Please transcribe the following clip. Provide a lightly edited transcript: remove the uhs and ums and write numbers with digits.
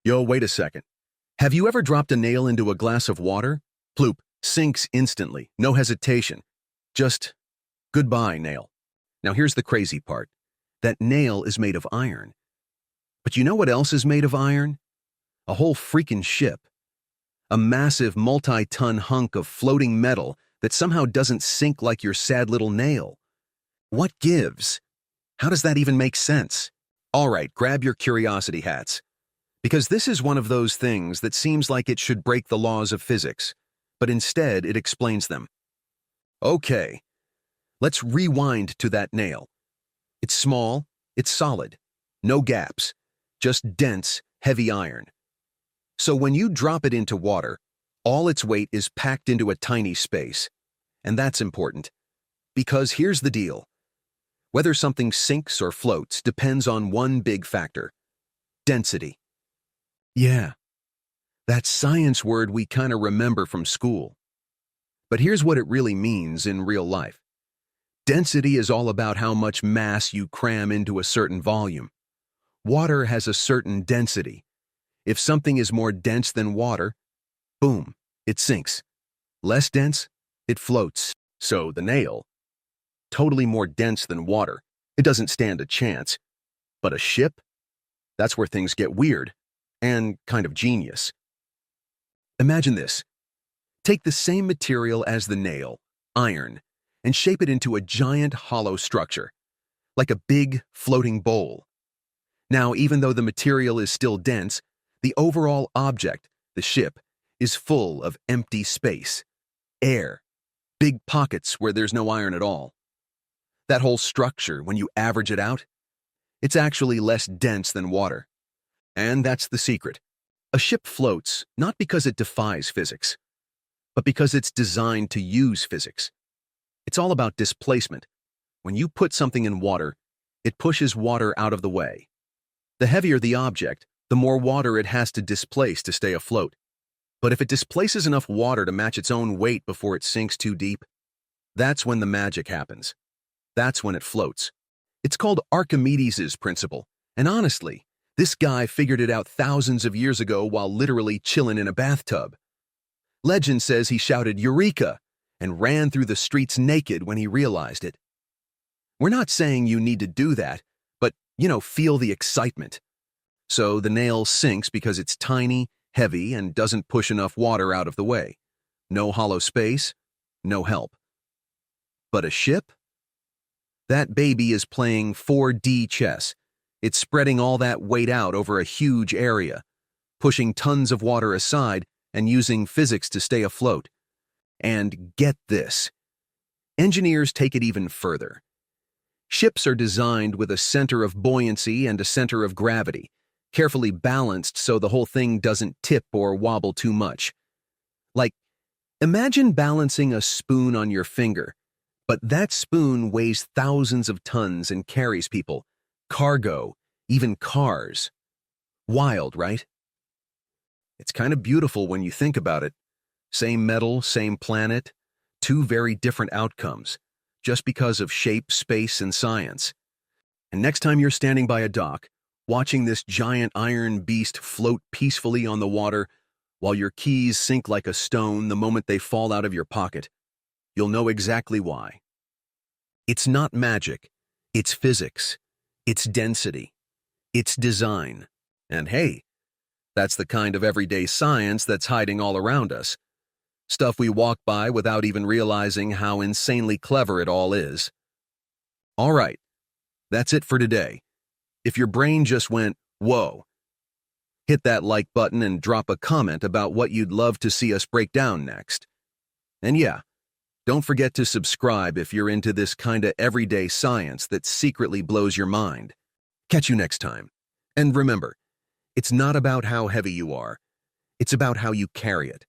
Yo, wait a second. Have you ever dropped a nail into a glass of water? Ploop, sinks instantly, no hesitation. Just, goodbye, nail. Now here's the crazy part. That nail is made of iron. But you know what else is made of iron? A whole freaking ship. A massive multi-ton hunk of floating metal that somehow doesn't sink like your sad little nail. What gives? How does that even make sense? All right, grab your curiosity hats. Because this is one of those things that seems like it should break the laws of physics, but instead it explains them. Okay, let's rewind to that nail. It's small, it's solid, no gaps, just dense, heavy iron. So when you drop it into water, all its weight is packed into a tiny space. And that's important. Because here's the deal. Whether something sinks or floats depends on one big factor: density. Yeah, that science word we kind of remember from school. But here's what it really means in real life. Density is all about how much mass you cram into a certain volume. Water has a certain density. If something is more dense than water, boom, it sinks. Less dense, it floats. So the nail, totally more dense than water, it doesn't stand a chance. But a ship? That's where things get weird. And kind of genius. Imagine this. Take the same material as the nail, iron, and shape it into a giant hollow structure, like a big floating bowl. Now, even though the material is still dense, the overall object, the ship, is full of empty space, air, big pockets where there's no iron at all. That whole structure, when you average it out, it's actually less dense than water. And that's the secret. A ship floats not because it defies physics, but because it's designed to use physics. It's all about displacement. When you put something in water, it pushes water out of the way. The heavier the object, the more water it has to displace to stay afloat. But if it displaces enough water to match its own weight before it sinks too deep, that's when the magic happens. That's when it floats. It's called Archimedes' Principle, and honestly, this guy figured it out thousands of years ago while literally chilling in a bathtub. Legend says he shouted "Eureka!" and ran through the streets naked when he realized it. We're not saying you need to do that, but, feel the excitement. So the nail sinks because it's tiny, heavy, and doesn't push enough water out of the way. No hollow space, no help. But a ship? That baby is playing 4D chess. It's spreading all that weight out over a huge area, pushing tons of water aside and using physics to stay afloat. And get this. Engineers take it even further. Ships are designed with a center of buoyancy and a center of gravity, carefully balanced so the whole thing doesn't tip or wobble too much. Like, imagine balancing a spoon on your finger, but that spoon weighs thousands of tons and carries people, cargo, even cars. Wild, right? It's kind of beautiful when you think about it. Same metal, same planet, two very different outcomes, just because of shape, space, and science. And next time you're standing by a dock, watching this giant iron beast float peacefully on the water while your keys sink like a stone the moment they fall out of your pocket, you'll know exactly why. It's not magic. It's physics. It's density. It's design. And hey, that's the kind of everyday science that's hiding all around us. Stuff we walk by without even realizing how insanely clever it all is. All right, that's it for today. If your brain just went, whoa, hit that like button and drop a comment about what you'd love to see us break down next. And yeah, don't forget to subscribe if you're into this kind of everyday science that secretly blows your mind. Catch you next time. And remember, it's not about how heavy you are. It's about how you carry it.